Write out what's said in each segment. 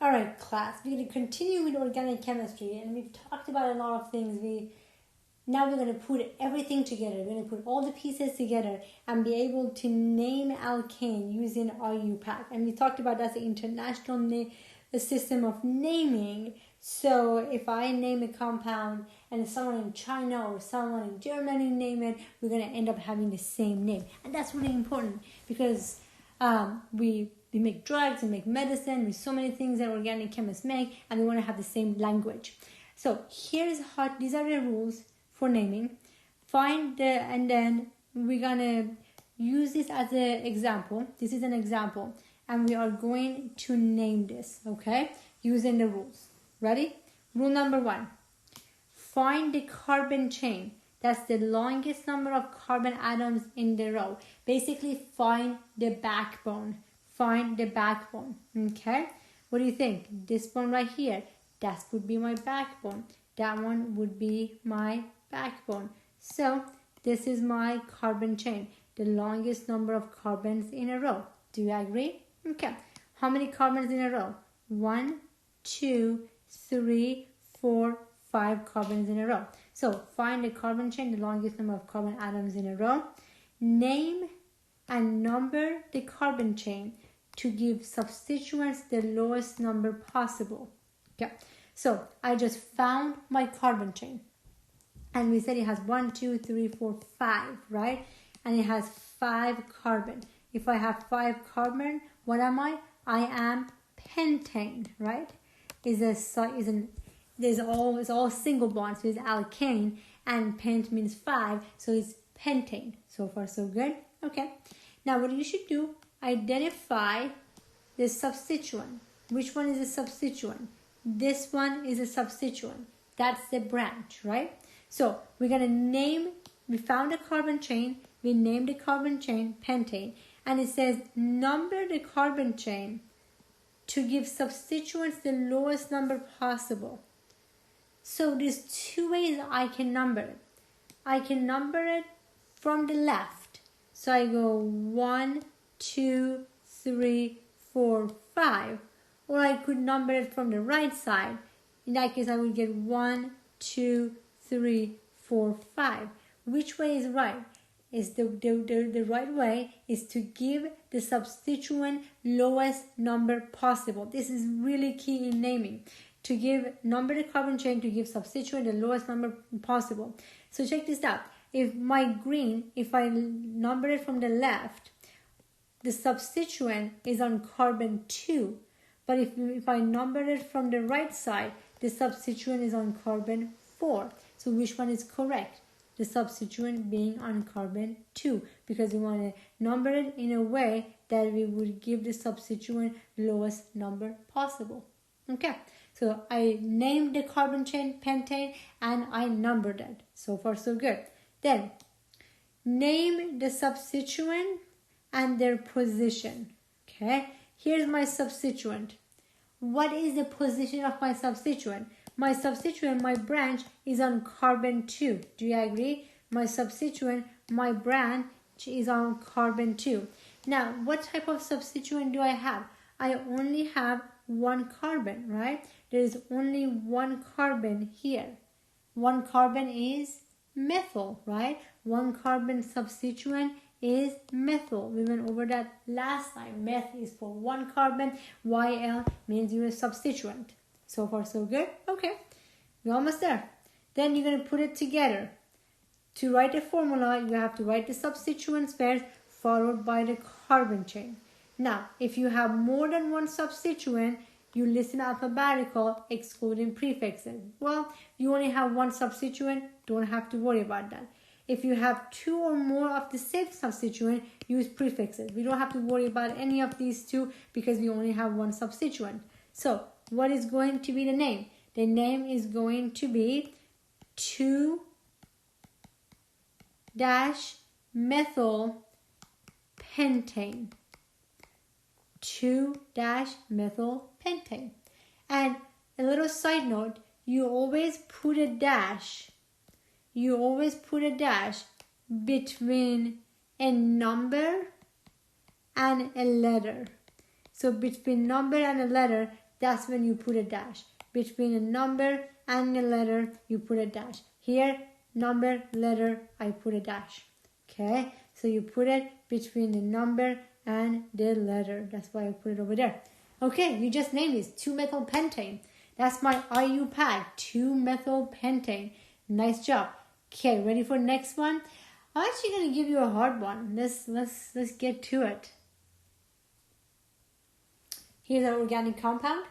Alright class, we're going to continue with organic chemistry, and we've talked about a lot of things. Now we're going to put everything together. We're going to put all the pieces together and be able to name alkane using IUPAC. And we talked about that's the international system of naming. So if I name a compound and someone in China or someone in Germany name it, we're going to end up having the same name. And that's really important because we make drugs, we make medicine, with so many things that organic chemists make, and we want to have the same language. So these are the rules for naming. And then we're gonna use this as an example. This is an example, and we are going to name this, okay? Using the rules. Ready? Rule number 1. Find the carbon chain. That's the longest number of carbon atoms in the row. Basically, find the backbone. Find the backbone, okay? What do you think? This one right here, that would be my backbone. That one would be my backbone. So this is my carbon chain, the longest number of carbons in a row. Do you agree? Okay. How many carbons in a row? 1, 2, 3, 4, 5 carbons in a row. So find the carbon chain, the longest number of carbon atoms in a row. Name and number the carbon chain to give substituents the lowest number possible. Okay, so I just found my carbon chain, and we said it has 1, 2, 3, 4, 5, right? And it has 5 carbon. If I have 5 carbon, what am I? I am pentane, right? It's all single bonds. So it's alkane, and pent means 5, so it's pentane. So far, so good. Okay. Now, what you should do? Identify the substituent. Which one is a substituent? This one is a substituent. That's the branch, right? So we're going to name, we found a carbon chain, we named the carbon chain pentane, and it says number the carbon chain to give substituents the lowest number possible. So there's 2 ways I can number it. I can number it from the left. So I go 1, 2, 3, 4, 5. Or I could number it from the right side. In that case, I would get 1, 2, 3, 4, 5. Which way is right? The right way is to give the substituent lowest number possible. This is really key in naming. To number the carbon chain to give substituent the lowest number possible. So check this out. If I number it from the left, the substituent is on carbon 2. But if I number it from the right side, the substituent is on carbon 4. So which one is correct? The substituent being on carbon 2, because we want to number it in a way that we would give the substituent lowest number possible. Okay, so I named the carbon chain pentane and I numbered it. So far so good. Then name the substituent and their position. Okay, here's my substituent. What is the position of my substituent? My substituent, my branch, is on carbon 2. Do you agree? My substituent, my branch, is on carbon 2. Now, what type of substituent do I have? I only have 1 carbon, right? There is only 1 carbon here. 1 carbon is methyl, right? 1 carbon substituent is methyl. We went over that last time. Meth is for 1 carbon. YL means you're a substituent. So far, so good. Okay, we're almost there. Then you're going to put it together. To write a formula, you have to write the substituents first, followed by the carbon chain. Now, if you have more than 1 substituent, you list in alphabetical, excluding prefixes. Well, you only have 1 substituent, don't have to worry about that. If you have 2 or more of the same substituent, use prefixes. We don't have to worry about any of these 2 because we only have 1 substituent. So, what is going to be the name? The name is going to be 2-methyl pentane. 2-methyl pentane. And a little side note, you always put a dash. You always put a dash between a number and a letter. So between number and a letter, that's when you put a dash. Between a number and a letter, you put a dash. Here, number, letter, I put a dash. Okay, so you put it between the number and the letter. That's why I put it over there. Okay, you just named this 2-methylpentane. That's my IUPAC, 2-methylpentane. Nice job. Okay, ready for next one? I'm actually going to give you a hard one. Let's get to it. Here's an organic compound.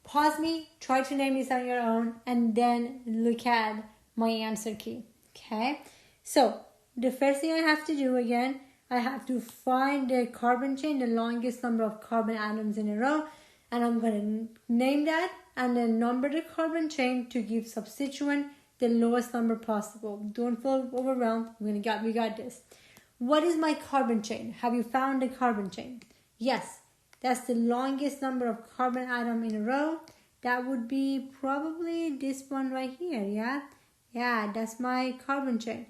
Pause me, try to name this on your own, and then look at my answer key. Okay? So, the first thing I have to do again, I have to find the carbon chain, the longest number of carbon atoms in a row, and I'm going to name that and then number the carbon chain to give substituent the lowest number possible. Don't feel overwhelmed. We got this. What is my carbon chain? Have you found the carbon chain? Yes, that's the longest number of carbon atom in a row. That would be probably this one right here, yeah? Yeah, that's my carbon chain.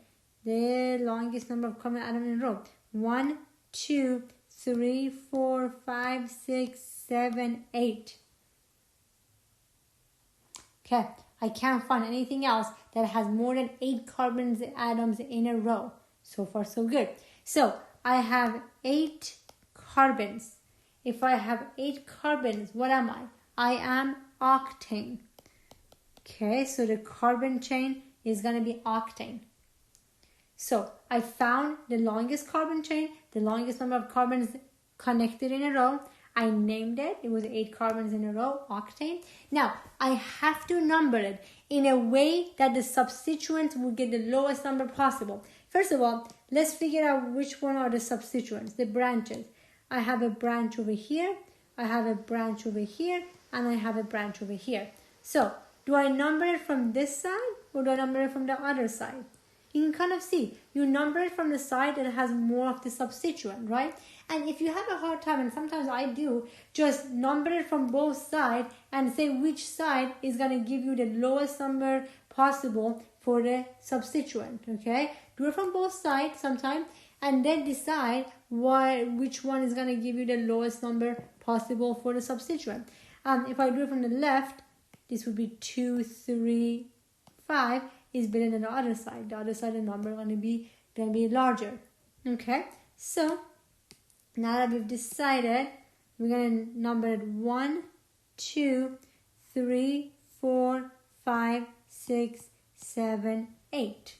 The longest number of carbon atom in a row. 1, 2, 3, 4, 5, 6, 7, 8. Okay, I can't find anything else that has more than 8 carbon atoms in a row. So far, so good. So, I have 8 carbons. If I have 8 carbons, what am I? I am octane. Okay, so the carbon chain is going to be octane. So, I found the longest carbon chain, the longest number of carbons connected in a row. I named it. It was 8 carbons in a row, octane. Now, I have to number it in a way that the substituents will get the lowest number possible. First of all, let's figure out which one are the substituents, the branches. I have a branch over here, I have a branch over here, and I have a branch over here. So, do I number it from this side or do I number it from the other side? You can kind of see, you number it from the side that has more of the substituent, right? And if you have a hard time, and sometimes I do, just number it from both sides and say which side is going to give you the lowest number possible for the substituent, okay? Do it from both sides sometimes and then decide which one is going to give you the lowest number possible for the substituent. If I do it from the left, this would be 2, 3, 5 is better than the other side. The other side, the number is going to be larger. Okay, so now that we've decided, we're going to number it 1, 2, 3, 4, 5, 6, 7, 8.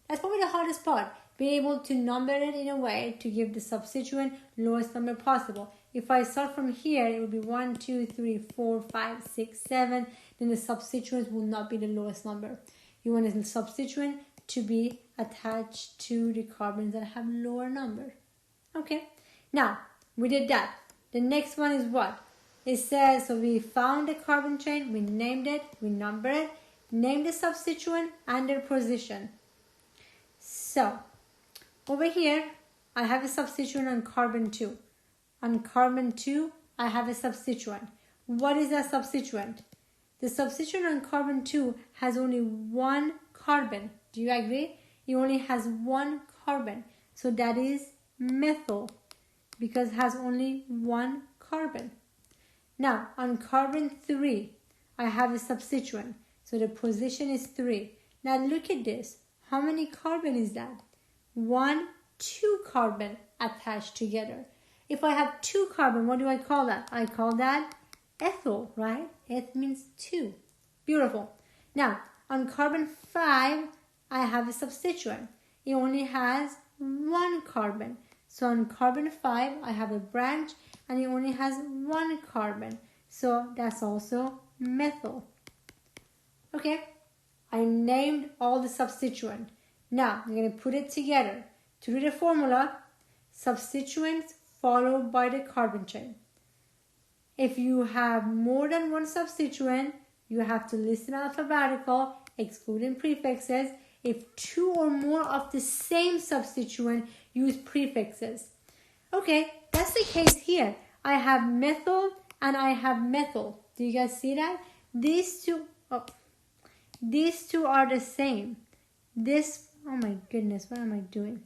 That's probably the hardest part. Be able to number it in a way to give the substituent lowest number possible. If I start from here, it would be 1, 2, 3, 4, 5, 6, 7. Then the substituents will not be the lowest number. You want the substituent to be attached to the carbons that have lower number. Okay, now we did that. The next one is what? It says, so we found the carbon chain, we named it, we numbered it, named the substituent and their position. So, over here, I have a substituent on carbon 2. On carbon 2, I have a substituent. What is that substituent? The substituent on carbon 2 has only 1 carbon. Do you agree? It only has 1 carbon. So that is methyl, because it has only 1 carbon. Now, on carbon 3, I have a substituent. So the position is 3. Now look at this. How many carbon is that? 1, 2 carbon attached together. If I have 2 carbon, what do I call that? I call that ethyl, right? Eth means 2. Beautiful. Now, on carbon 5, I have a substituent. It only has 1 carbon. So on carbon 5, I have a branch and it only has 1 carbon. So that's also methyl. Okay, I named all the substituent. Now, I'm going to put it together. To do the formula, substituents followed by the carbon chain. If you have more than 1 substituent, you have to list in alphabetical, excluding prefixes. If 2 or more of the same substituent, use prefixes. Okay, that's the case here. I have methyl and I have methyl. Do you guys see that? These two are the same. Oh my goodness, what am I doing?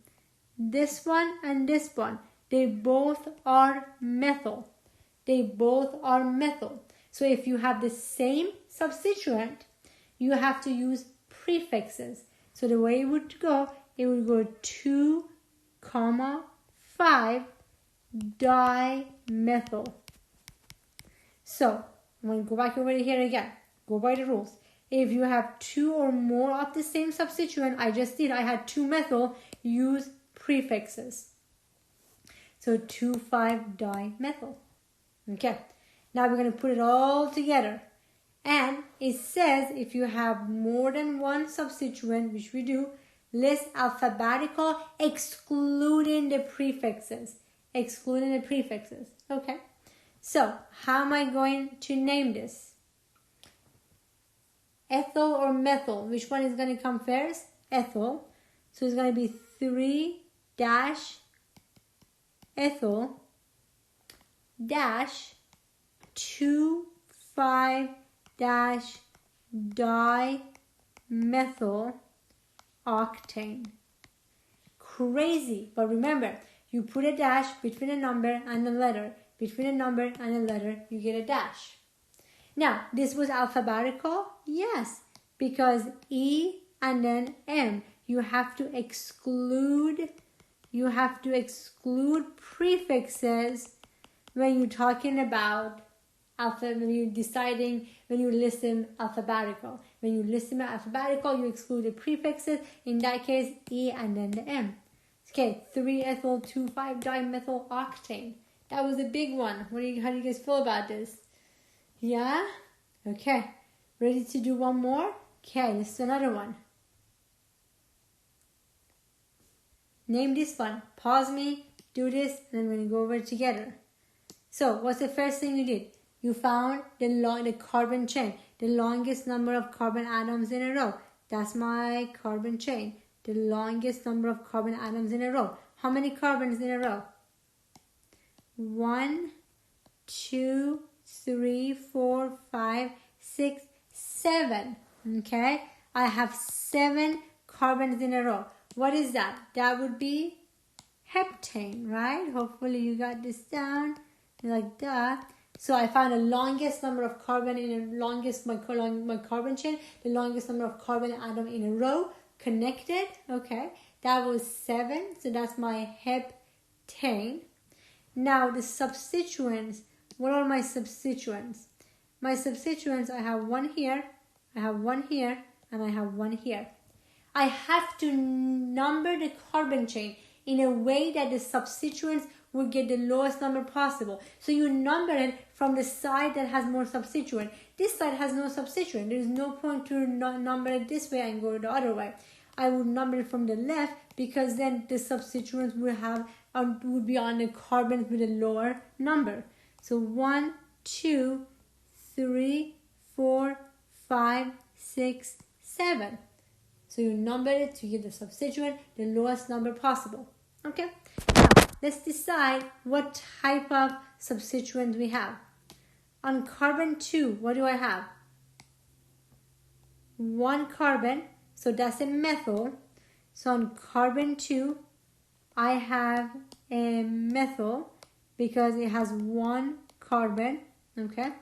This one and this one, they both are methyl. They both are methyl. So if you have the same substituent, you have to use prefixes. So the way it would go 2, 5 dimethyl. So I'm going to go back over here again. Go by the rules. If you have 2 or more of the same substituent, I had 2-methyl, use prefixes. So 2,5-dimethyl. Okay, now we're going to put it all together. And it says if you have more than one substituent, which we do, list alphabetical excluding the prefixes. Excluding the prefixes. Okay, so how am I going to name this? Ethyl or methyl? Which one is going to come first? Ethyl. So it's going to be 3-ethyl dash 2,5-dimethyl octane. Crazy, but remember, you put a dash between a number and a letter. Between a number and a letter, you get a dash. Now, this was alphabetical? Yes, because E and then M. You have to exclude prefixes when you're talking about when you list them alphabetical. When you list them alphabetical, you exclude the prefixes. In that case, E and then the M. Okay, 3-ethyl 2,5-dimethyl octane. That was a big one. How do you guys feel about this? Yeah? Okay. Ready to do one more? Okay, let's do another one. Name this one. Pause me, do this, and then we're going to go over it together. So, what's the first thing you did? You found the carbon chain, the longest number of carbon atoms in a row. That's my carbon chain. The longest number of carbon atoms in a row. How many carbons in a row? 1, 2, 3, 4, 5, 6, 7. Okay, I have 7 carbons in a row. What is that? That would be heptane, right? Hopefully you got this down like that. So I found the longest number of carbon in a my carbon chain, the longest number of carbon atom in a row connected. Okay, that was 7. So that's my heptane. Now the substituents. What are my substituents? My substituents, I have one here, I have one here, and I have one here. I have to number the carbon chain in a way that the substituents will get the lowest number possible. So you number it from the side that has more substituent. This side has no substituent. There is no point to number it this way and go the other way. I would number it from the left because then the substituents would be on the carbons with a lower number. So 1, 2, 3, 4, 5, 6, 7. So you number it to get the substituent the lowest number possible. Okay? Now, let's decide what type of substituent we have. On carbon 2, what do I have? 1 carbon, so that's a methyl. So on carbon 2, I have a methyl because it has 1 carbon. Okay?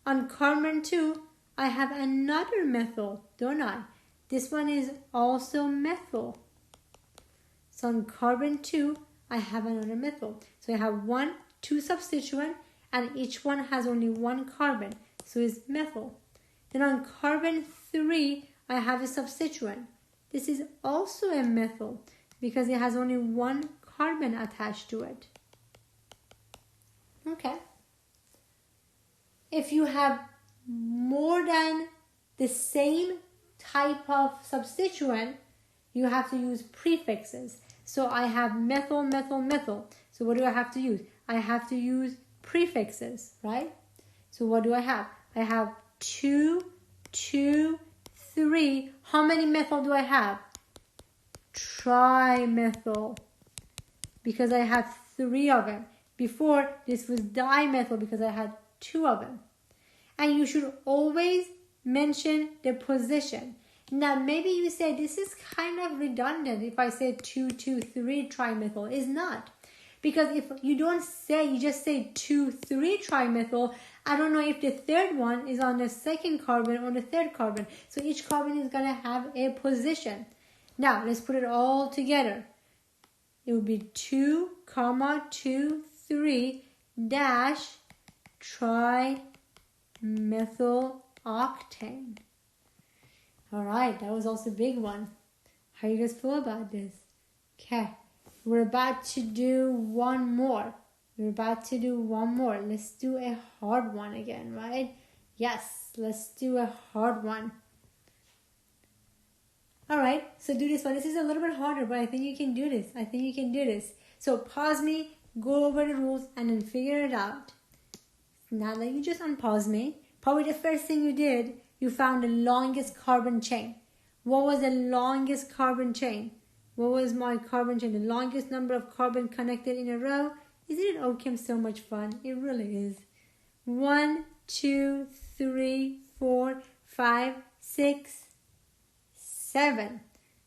On carbon 2, I have another methyl, don't I? This one is also methyl. So on carbon 2, I have another methyl. So I have 2 substituent, and each one has only 1 carbon. So it's methyl. Then on carbon 3, I have a substituent. This is also a methyl because it has only 1 carbon attached to it. Okay. If you have more than the same type of substituent, you have to use prefixes. So I have methyl, methyl, methyl. So what do I have to use? I have to use prefixes, right? So what do I have? I have 2, 2, 3. How many methyl do I have? Trimethyl. Because I have 3 of them. Before, this was dimethyl because I had 2 of them. And you should always mention the position. Now, maybe you say this is kind of redundant if I say 2, 2, 3 trimethyl. It's not. Because if you don't say, you just say 2, 3 trimethyl, I don't know if the third one is on the second carbon or the third carbon. So each carbon is going to have a position. Now, let's put it all together. It would be 2, 2, 3 dash trimethyloctane. All right, that was also a big one. How you guys feel about this? Okay, we're about to do one more. Let's do a hard one again, right? Yes, let's do a hard one. All right, so do this one. This is a little bit harder, but I think you can do this. So pause me, go over the rules, and then figure it out. Now that you just unpause me, probably the first thing you did, you found the longest carbon chain. What was the longest carbon chain? What was my carbon chain? The longest number of carbon connected in a row? Isn't it Chem so much fun? It really is. 1, 2, 3, 4, 5, 6, 7.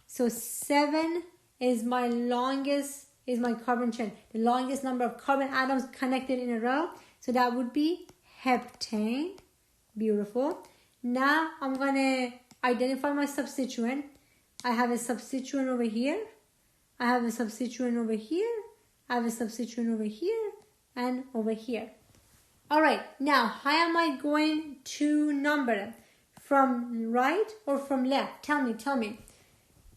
So 7 is my carbon chain. The longest number of carbon atoms connected in a row. So that would be heptane. Beautiful. Now I'm going to identify my substituent. I have a substituent over here. I have a substituent over here. I have a substituent over here and over here. All right, now how am I going to number them? From right or from left? Tell me.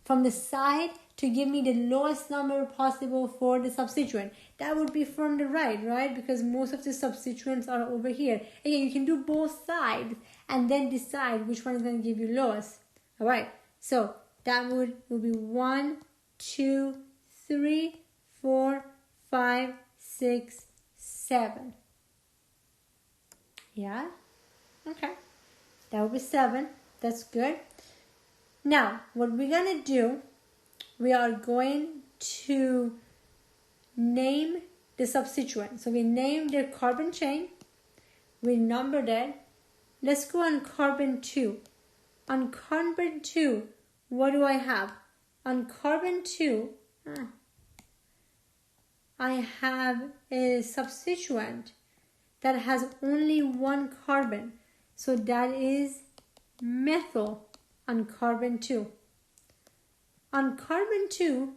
From the side to give me the lowest number possible for the substituent. That would be from the right? Because most of the substituents are over here. Again, you can do both sides and then decide which one is going to give you lowest. All right, so that would be 1, 2, 3, 4, 5, 6, 7. Yeah? Okay. That would be 7. That's good. Now, what we're going to do, we are going to name the substituent. So we named the carbon chain. We numbered it. Let's go on carbon 2. On carbon 2, what do I have? On carbon 2, I have a substituent that has only one carbon. So that is methyl on carbon 2. On carbon 2,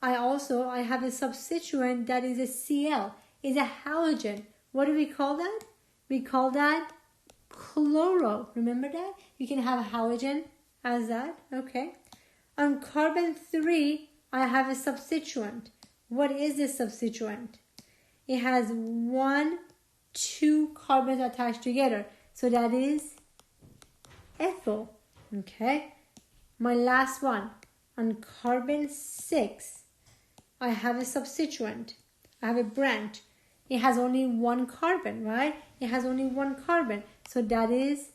I have a substituent that is a Cl, is a halogen. What do we call that? We call that chloro. Remember that? You can have a halogen as that. Okay. On carbon 3, I have a substituent. What is this substituent? It has 1, 2 carbons attached together. So that is ethyl. Okay. My last one. On carbon 6, I have a substituent. I have a branch. It has only one carbon, right? It has only one carbon. So that is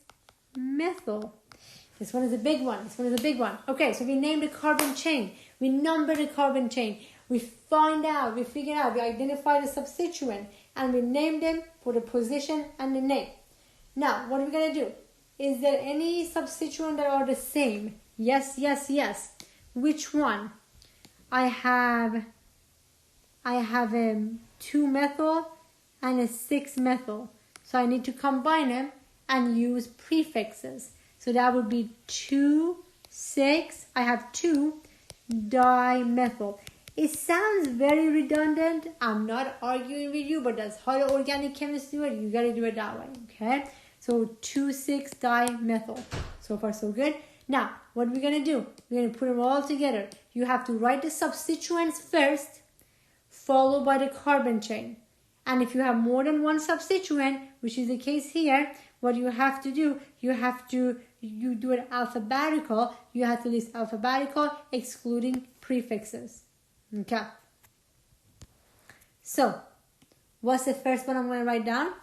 methyl. This one is a big one. Okay, so we named the carbon chain. We numbered the carbon chain. We figured out, we identified the substituent, and we named them for the position and the name. Now, what are we going to do? Is there any substituent that are the same? Yes. Which one? I have a 2-methyl and a 6-methyl. So I need to combine them and use prefixes. So that would be 2, 6. I have 2-dimethyl. It sounds very redundant. I'm not arguing with you, but that's how the organic chemists do it. You got to do it that way, okay? So 2,6-dimethyl. So far, so good. Now, what are we going to do? We're going to put them all together. You have to write the substituents first, followed by the carbon chain. And if you have more than one substituent, which is the case here, what you have to do, you do it alphabetical. You have to list alphabetical, excluding prefixes. Okay. So, what's the first one I'm going to write down?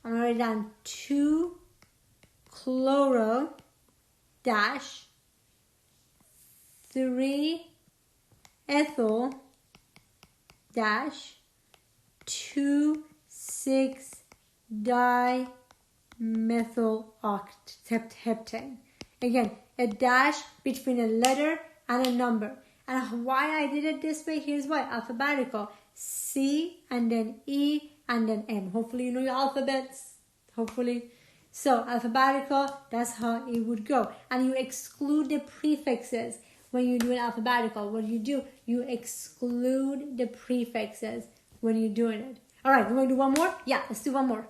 I'm going to write down 2-chloro-3-ethyl-2,6-dimethylheptane. Again, a dash between a letter and a number. And why I did it this way, here's why. Alphabetical. C and then E and then M. Hopefully you know your alphabets. hopefully. So alphabetical, that's how it would go. And you exclude the prefixes when you do an alphabetical. What do? You exclude the prefixes when you're doing it. All right, you want to do one more? Yeah, let's do one more.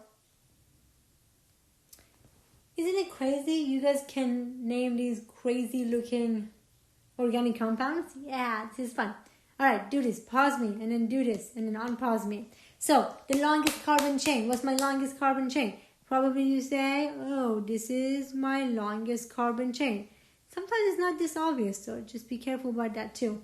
Isn't it crazy? You guys can name these crazy looking organic compounds. Yeah, this is fun. All right, do this. Pause me and then do this and then unpause me. So the longest carbon chain. What's my longest carbon chain? Probably you say, oh, this is my longest carbon chain. Sometimes it's not this obvious, so just be careful about that too.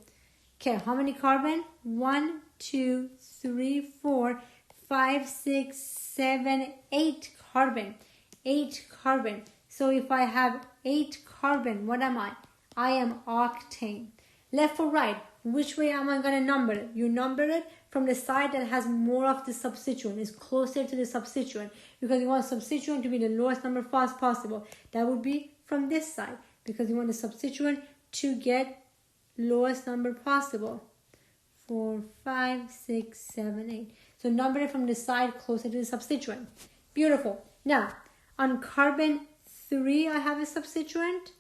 Okay, how many carbon? 1, 2, 3, 4, 5, 6, 7, 8 carbon. 8 carbon. So if I have 8 carbon, what am I? I am octane. Left or right? Which way am I going to number it? You number it from the side that has more of the substituent, is closer to the substituent, because you want substituent to be the lowest number fast possible. That would be from this side, because you want the substituent to get lowest number possible. 4, 5, 6, 7, 8. So number it from the side closer to the substituent. Beautiful. Now, on carbon 3, I have a substituent.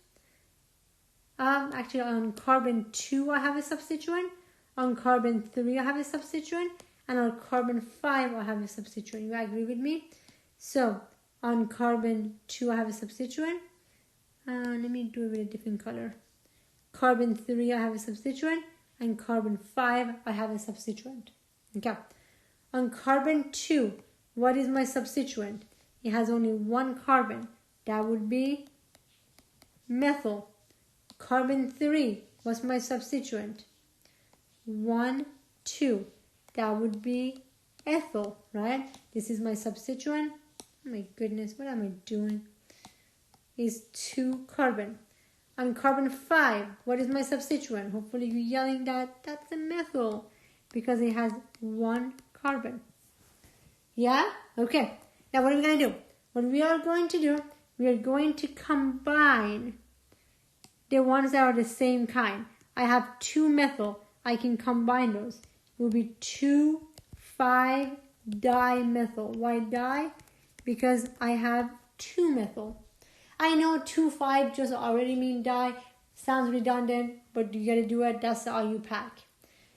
Actually, on carbon 2, I have a substituent. On carbon 3, I have a substituent. And on carbon 5, I have a substituent. You agree with me? So, on carbon 2, I have a substituent. Let me do it with a different color. Carbon 3, I have a substituent. And carbon 5, I have a substituent. Okay. On carbon 2, what is my substituent? It has only one carbon. That would be methyl. Carbon 3, what's my substituent? 1, 2. That would be ethyl, right? This is my substituent. Oh my goodness, what am I doing? Is 2 carbon. On carbon 5, what is my substituent? Hopefully you're yelling that that's a methyl because it has 1 carbon. Yeah? Okay. Now what are we going to do? What we are going to do, we are going to combine the ones that are the same kind. I have 2 methyl. I can combine those. It will be 2,5-dimethyl. Why di? Because I have 2 methyl. I know 2,5 just already mean di. Sounds redundant, but you gotta do it. That's the IUPAC.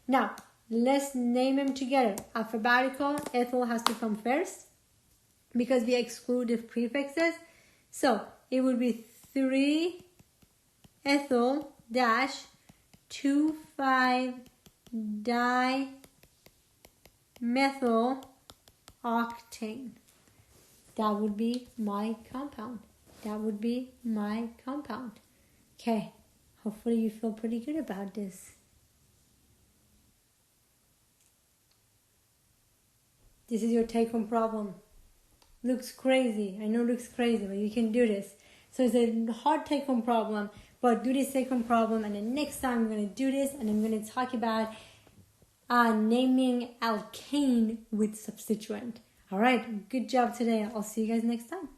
Now, let's name them together. Alphabetical, ethyl has to come first because we exclude the prefixes. So, it would be 3-ethyl dash 2,5-dimethyl octane. That would be my compound. That would be my compound. Okay, hopefully you feel pretty good about this. This is your take-home problem. Looks crazy. I know it looks crazy, but you can do this. So it's a hard take-home problem, but do this take-home problem, and then next time I'm going to do this, and I'm going to talk about naming alkane with substituent. All right, good job today. I'll see you guys next time.